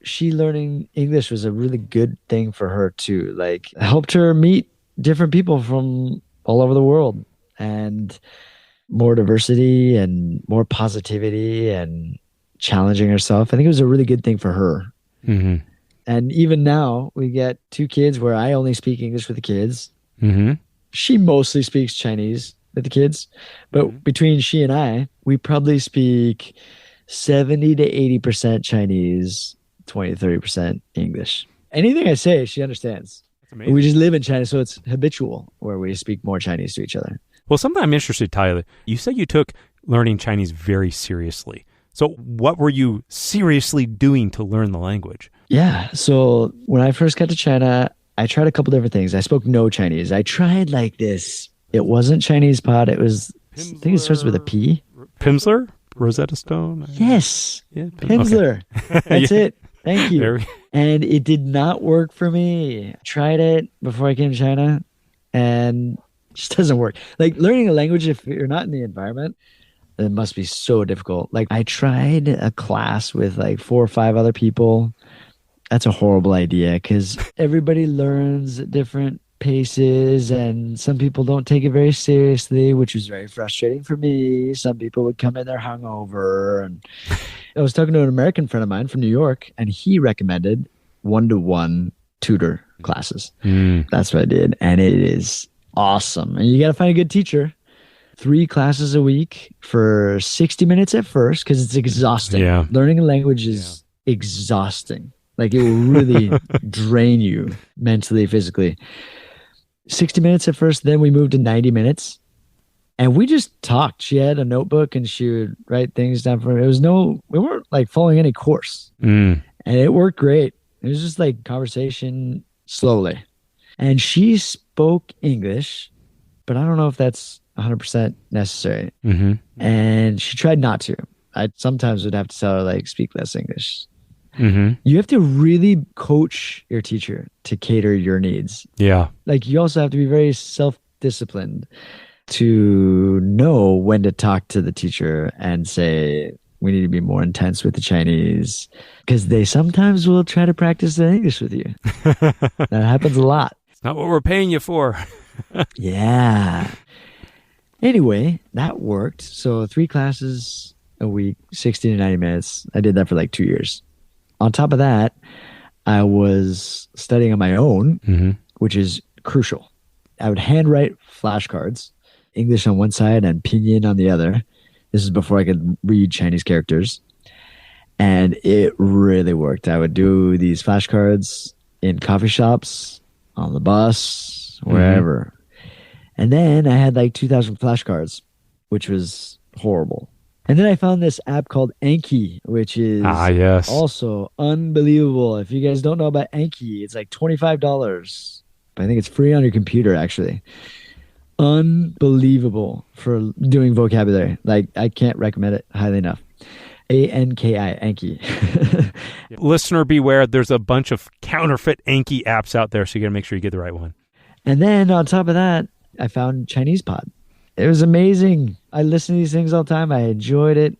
Speaker 4: She learning English was a really good thing for her too. Like, helped her meet different people from all over the world, and more diversity and more positivity and challenging herself. I think it was a really good thing for her.
Speaker 1: Mm-hmm.
Speaker 4: And even now we get 2 kids where I only speak English with the kids.
Speaker 1: Mm-hmm.
Speaker 4: She mostly speaks Chinese with the kids, but between she and I, we probably speak 70 to 80% Chinese, 20 to 30% English. Anything I say, she understands. We just live in China, so it's habitual where we speak more Chinese to each other.
Speaker 1: Well, something I'm interested, Tyler. You said you took learning Chinese very seriously. So what were you seriously doing to learn the language?
Speaker 4: Yeah. So when I first got to China, I tried a couple different things. I spoke no Chinese. I tried like this. It wasn't Chinese pot. It was, I think it starts with a P.
Speaker 1: Pimsleur? Rosetta Stone?
Speaker 4: Yes.
Speaker 1: Yeah,
Speaker 4: Pimsleur.
Speaker 1: Okay.
Speaker 4: That's
Speaker 1: Yeah.
Speaker 4: it. Thank you. And it did not work for me. I tried it before I came to China, and it just doesn't work. Like, learning a language, if you're not in the environment, it must be so difficult. Like, I tried a class with like 4 or 5 other people. That's a horrible idea because everybody learns at different paces, and some people don't take it very seriously, which was very frustrating for me. Some people would come in there hungover. And I was talking to an American friend of mine from New York, and he recommended 1-to-1 tutor classes. That's what I did, and it is awesome. And you got to find a good teacher. 3 classes a week for 60 minutes at first, because it's exhausting.
Speaker 1: Yeah.
Speaker 4: Learning a language is exhausting. Like, it will really drain you mentally, physically. 60 minutes at first, then we moved to 90 minutes. And we just talked. She had a notebook and she would write things down for me. We weren't like following any course. And it worked great. It was just like conversation slowly. And she spoke English, but I don't know if that's 100% necessary.
Speaker 1: Mm-hmm.
Speaker 4: And she tried not to. I sometimes would have to tell her, like, speak less English.
Speaker 1: Mm-hmm.
Speaker 4: You have to really coach your teacher to cater your needs.
Speaker 1: Yeah.
Speaker 4: Like, you also have to be very self-disciplined to know when to talk to the teacher and say, we need to be more intense with the Chinese, because they sometimes will try to practice their English with you. That happens a lot.
Speaker 1: It's not what we're paying you for.
Speaker 4: Yeah. Anyway, that worked. So 3 classes a week, 60 to 90 minutes. I did that for like 2 years. On top of that, I was studying on my own, which is crucial. I would handwrite flashcards, English on one side and pinyin on the other. This is before I could read Chinese characters. And it really worked. I would do these flashcards in coffee shops, on the bus, wherever. And then I had like 2,000 flashcards, which was horrible. And then I found this app called Anki, which is also unbelievable. If you guys don't know about Anki, it's like $25. But I think it's free on your computer, actually. Unbelievable for doing vocabulary. Like, I can't recommend it highly enough. Anki, Anki.
Speaker 1: Listener, beware. There's a bunch of counterfeit Anki apps out there, so you got to make sure you get the right one.
Speaker 4: And then on top of that, I found Chinese Pod. It was amazing. I listen to these things all the time. I enjoyed it.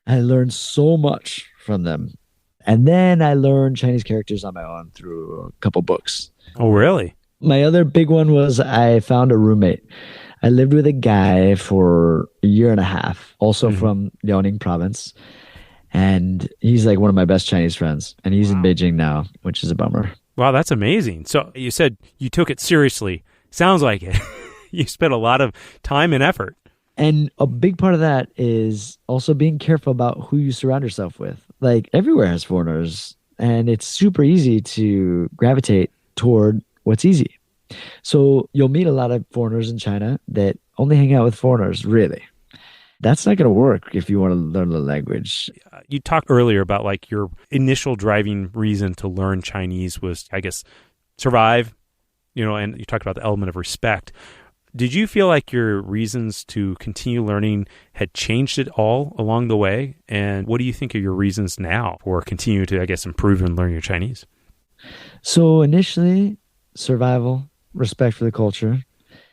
Speaker 4: I learned so much from them. And then I learned Chinese characters on my own through a couple books.
Speaker 1: Oh, really?
Speaker 4: My other big one was I found a roommate. I lived with a guy for a year and a half, also from Liaoning province. And he's like one of my best Chinese friends. And he's in Beijing now, which is a bummer.
Speaker 1: Wow, that's amazing. So you said you took it seriously. Sounds like it. You spent a lot of time and effort.
Speaker 4: And a big part of that is also being careful about who you surround yourself with. Like, everywhere has foreigners, and it's super easy to gravitate toward what's easy. So you'll meet a lot of foreigners in China that only hang out with foreigners, really. That's not going to work if you want to learn the language.
Speaker 1: You talked earlier about like your initial driving reason to learn Chinese was, I guess, survive, and you talked about the element of respect. Did you feel like your reasons to continue learning had changed at all along the way? And what do you think are your reasons now for continue to, I guess, improve and learn your Chinese?
Speaker 4: So initially, survival, respect for the culture,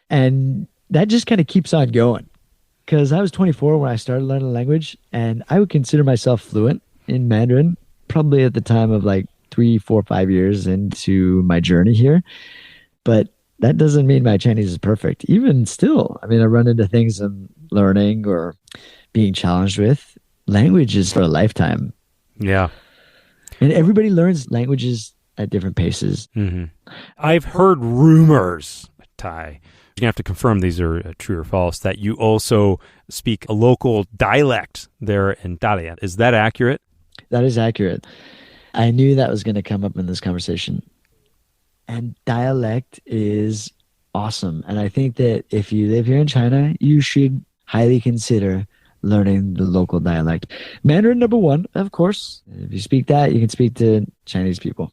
Speaker 4: and that just kind of keeps on going. Because I was 24 when I started learning the language, and I would consider myself fluent in Mandarin, probably at the time of like 3, 4, 5 years into my journey here. But that doesn't mean my Chinese is perfect. Even still, I mean, I run into things I'm learning or being challenged with. Language is for a lifetime.
Speaker 1: Yeah.
Speaker 4: And everybody learns languages at different paces.
Speaker 1: Mm-hmm. I've heard rumors, Ty, you're going to have to confirm these are true or false, that you also speak a local dialect there in Dalian. Is that accurate?
Speaker 4: That is accurate. I knew that was going to come up in this conversation. And dialect is awesome. And I think that if you live here in China, you should highly consider learning the local dialect. Mandarin, number one, of course. If you speak that, you can speak to Chinese people.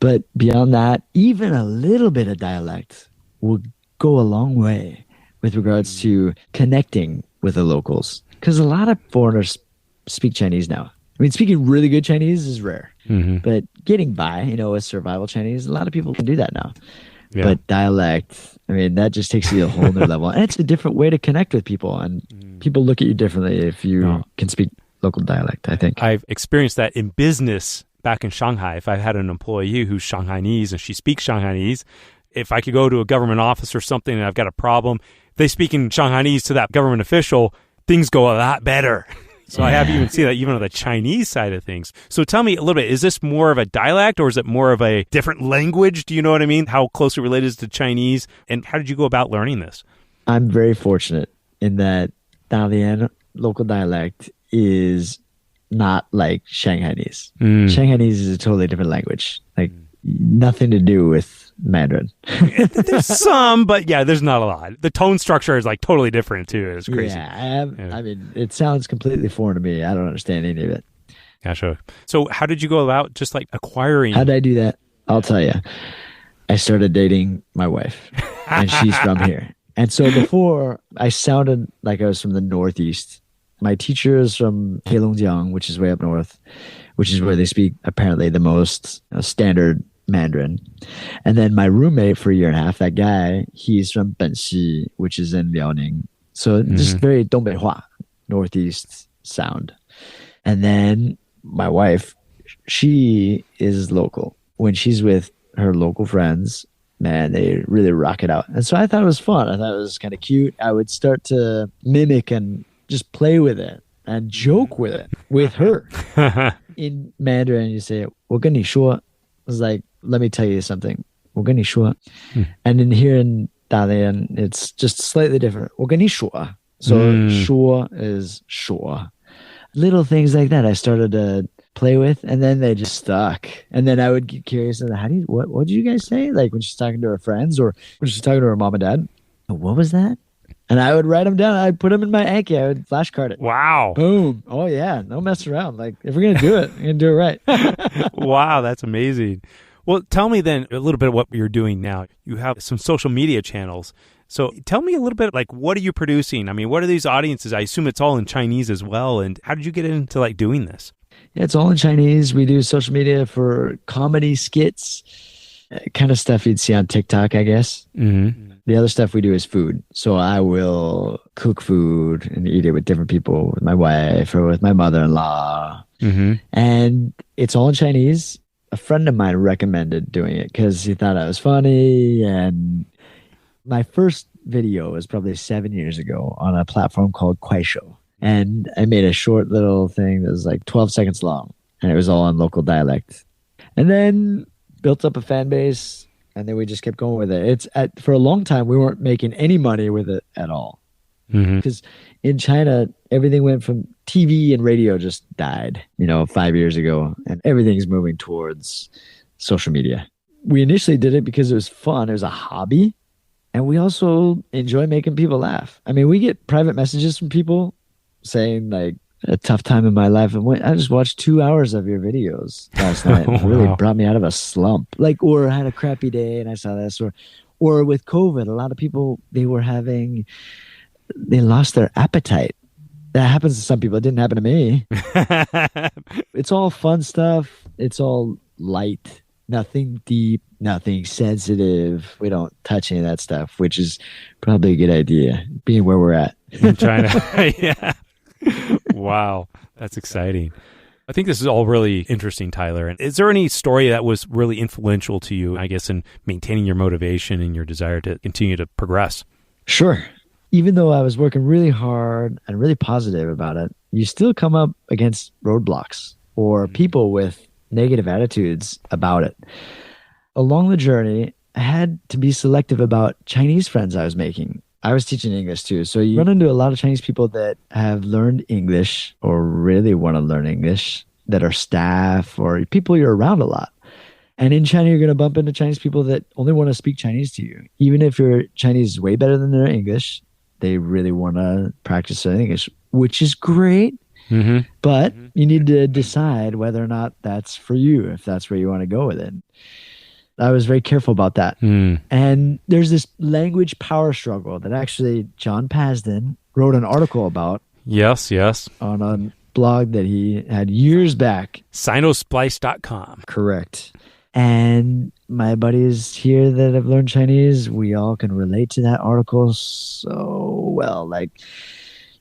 Speaker 4: But beyond that, even a little bit of dialect will go a long way with regards to connecting with the locals. Because a lot of foreigners speak Chinese now. I mean, speaking really good Chinese is rare. Mm-hmm. But getting by, with survival Chinese, a lot of people can do that now. Yeah. But dialect, I mean, that just takes you to a whole new level. And it's a different way to connect with people. And people look at you differently if you can speak local dialect, I think.
Speaker 1: I've experienced that in business back in Shanghai. If I had an employee who's Shanghainese and she speaks Shanghainese, if I could go to a government office or something and I've got a problem, if they speak in Shanghainese to that government official, things go a lot better. So I have even seen that even on the Chinese side of things. So tell me a little bit, is this more of a dialect or is it more of a different language? Do you know what I mean? How closely related is to Chinese? And how did you go about learning this?
Speaker 4: I'm very fortunate in that Dalian local dialect is not like Shanghainese. Shanghainese is a totally different language. Like nothing to do with Mandarin.
Speaker 1: There's some, but yeah, there's not a lot. The tone structure is like totally different too. It's crazy.
Speaker 4: Yeah, I mean, it sounds completely foreign to me. I don't understand any of it.
Speaker 1: Gotcha. So how did you go about just like acquiring?
Speaker 4: How did I do that? I'll tell you. I started dating my wife, and she's from here. And so before, I sounded like I was from the Northeast. My teacher is from Heilongjiang, which is way up north, which is where they speak apparently the most standard Mandarin. And then my roommate for a year and a half, that guy, he's from Benxi, which is in Liaoning. So just very Dongbei Northeast sound. And then my wife, she is local. When she's with her local friends, man, they really rock it out. And so I thought it was fun. I thought it was kind of cute. I would start to mimic and just play with it and joke with it with her. In Mandarin, you say, 我跟你说. It's like, let me tell you something. 我跟你说. And in here in Dalian, it's just slightly different. 我跟你说. So 说 is 说. Little things like that I started to play with, and then they just stuck. And then I would get curious, and what did you guys say? Like when she's talking to her friends or when she's talking to her mom and dad. What was that? And I would write them down. I'd put them in my Anki. I would flashcard it.
Speaker 1: Wow.
Speaker 4: Boom. Oh, yeah. No mess around. Like, if we're going to do it, we're going to do it right.
Speaker 1: Wow. That's amazing. Well, tell me then a little bit of what you're doing now. You have some social media channels. So tell me a little bit, like, what are you producing? I mean, what are these audiences? I assume it's all in Chinese as well. And how did you get into, like, doing this?
Speaker 4: Yeah, it's all in Chinese. We do social media for comedy skits, kind of stuff you'd see on TikTok, I guess. Mm-hmm. The other stuff we do is food. So I will cook food and eat it with different people, with my wife or with my mother-in-law. Mm-hmm. And it's all in Chinese. A friend of mine recommended doing it because he thought I was funny. And my first video was probably 7 years ago on a platform called Kuaishou. And I made a short little thing that was like 12 seconds long. And it was all in local dialect. And then built up a fan base. And then we just kept going with it. For a long time, we weren't making any money with it at all. Because in China, everything went from TV and radio just died, 5 years ago. And everything's moving towards social media. We initially did it because it was fun. It was a hobby. And we also enjoy making people laugh. I mean, we get private messages from people saying like a tough time in my life, and I just watched 2 hours of your videos last night. It really brought me out of a slump. Like, or I had a crappy day and I saw this, or with COVID, a lot of people, they lost their appetite. That happens to some people. It didn't happen to me. It's all fun stuff. It's all light, nothing deep, nothing sensitive. We don't touch any of that stuff, which is probably a good idea, being where we're at.
Speaker 1: In China. Yeah. Wow. That's exciting. I think this is all really interesting, Tyler. And is there any story that was really influential to you, I guess, in maintaining your motivation and your desire to continue to progress?
Speaker 4: Sure. Even though I was working really hard and really positive about it, you still come up against roadblocks or people with negative attitudes about it. Along the journey, I had to be selective about Chinese friends I was making. I was teaching English too. So you run into a lot of Chinese people that have learned English or really want to learn English, that are staff or people you're around a lot. And in China, you're going to bump into Chinese people that only want to speak Chinese to you. Even if your Chinese is way better than their English, they really want to practice their English, which is great. Mm-hmm. But you need to decide whether or not that's for you, if that's where you want to go with it. I was very careful about that. And there's this language power struggle that actually John Pasden wrote an article about.
Speaker 1: Yes.
Speaker 4: On a blog that he had years back.
Speaker 1: Sinosplice.com.
Speaker 4: Correct. And my buddies here that have learned Chinese, we all can relate to that article so well. Like,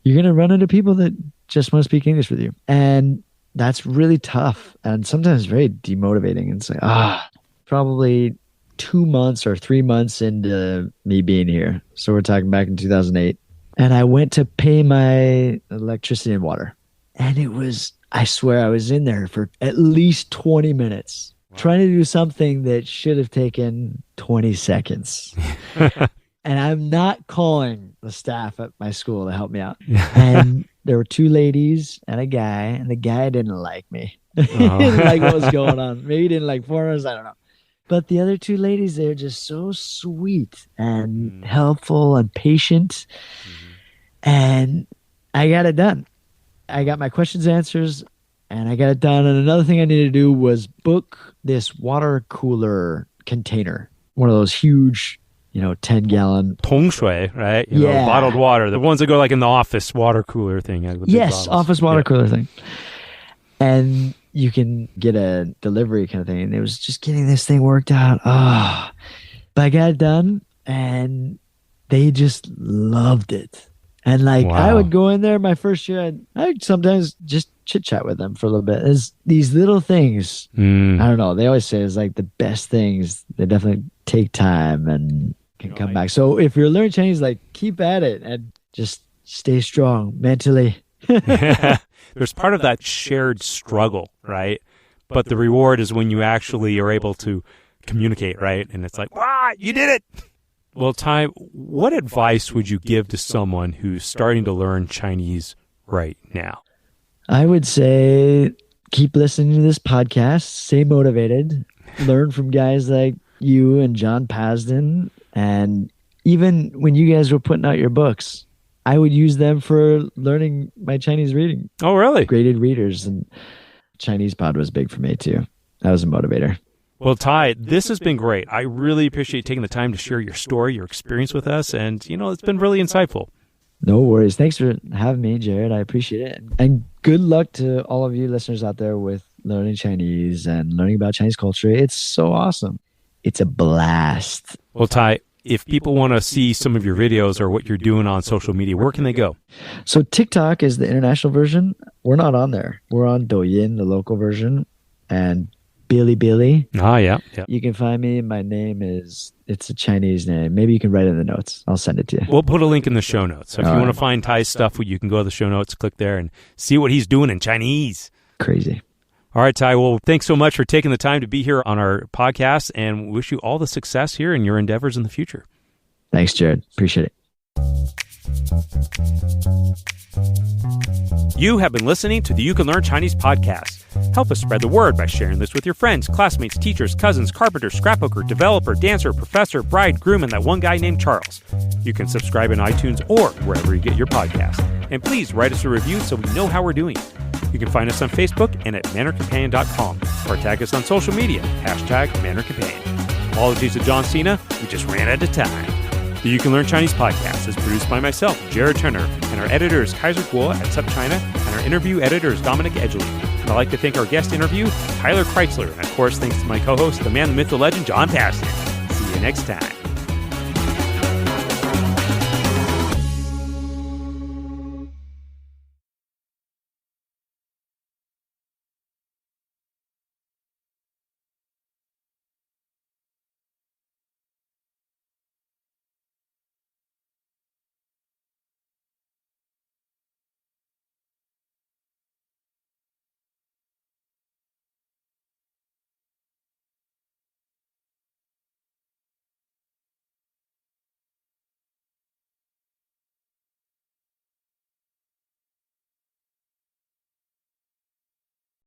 Speaker 4: you're going to run into people that just want to speak English with you. And that's really tough and sometimes very demotivating. And it's like, probably 2 months or 3 months into me being here. So we're talking back in 2008. And I went to pay my electricity and water. And it was, I swear, I was in there for at least 20 minutes. Trying to do something that should have taken 20 seconds. And I'm not calling the staff at my school to help me out. And there were 2 ladies and a guy, and the guy didn't like me. He didn't like what was going on. Maybe he didn't like foreigners, I don't know. But the other 2 ladies, they're just so sweet and helpful and patient. And I got it done. I got my questions answers. And I got it done. And another thing I needed to do was book this water cooler container. One of those huge, 10-gallon.
Speaker 1: 桶水, right?
Speaker 4: Yeah.
Speaker 1: Bottled water. The ones that go like in the office water cooler thing.
Speaker 4: Yes, office water cooler thing. And you can get a delivery kind of thing. And it was just getting this thing worked out. But I got it done. And they just loved it. And I would go in there my first year. I'd sometimes just chit chat with them for a little bit. It's these little things. I don't know. They always say it's like the best things. They definitely take time and can come back. So if you're learning Chinese, keep at it and just stay strong mentally.
Speaker 1: There's part of that shared struggle, right? But the reward is when you actually are able to communicate, right? And it's like, wow, you did it. Well, Ty, what advice would you give to someone who's starting to learn Chinese right now?
Speaker 4: I would say keep listening to this podcast, stay motivated, learn from guys like you and John Pasden. And even when you guys were putting out your books, I would use them for learning my Chinese reading.
Speaker 1: Oh, really?
Speaker 4: Graded readers. And Chinese pod was big for me, too. That was a motivator.
Speaker 1: Well, Ty, this has been great. I really appreciate taking the time to share your story, your experience with us. And, it's been really insightful.
Speaker 4: No worries. Thanks for having me, Jared. I appreciate it. And good luck to all of you listeners out there with learning Chinese and learning about Chinese culture. It's so awesome. It's a blast.
Speaker 1: Well, Ty, if people want to see some of your videos or what you're doing on social media, where can they go?
Speaker 4: So TikTok is the international version. We're not on there. We're on Douyin, the local version, and Bili.
Speaker 1: Yeah.
Speaker 4: You can find me. My name it's a Chinese name. Maybe you can write it in the notes. I'll send it to you.
Speaker 1: We'll put a link in the show notes. So if you want to find Ty's stuff, you can go to the show notes, click there, and see what he's doing in Chinese.
Speaker 4: Crazy.
Speaker 1: All right, Ty. Well, thanks so much for taking the time to be here on our podcast, and wish you all the success here in your endeavors in the future.
Speaker 4: Thanks, Jared. Appreciate it.
Speaker 1: You have been listening to the You Can Learn Chinese podcast. Help us spread the word by sharing this with your friends, classmates, teachers, cousins, carpenter, scrapbooker, developer, dancer, professor, bride, groom, and that one guy named Charles. You can subscribe in iTunes or wherever you get your podcasts. And please write us a review so we know how we're doing. You can find us on Facebook and at mannercompanion.com or tag us on social media, #MannerCompanion. Apologies to John Cena, we just ran out of time. The You Can Learn Chinese podcast is produced by myself, Jared Turner, and our editor is Kaiser Kuo at SupChina, and our interview editor is Dominic Edgley. And I'd like to thank our guest interview, Tyler Christler, and of course thanks to my co-host, the man, the myth, the legend, John Paston. See you next time.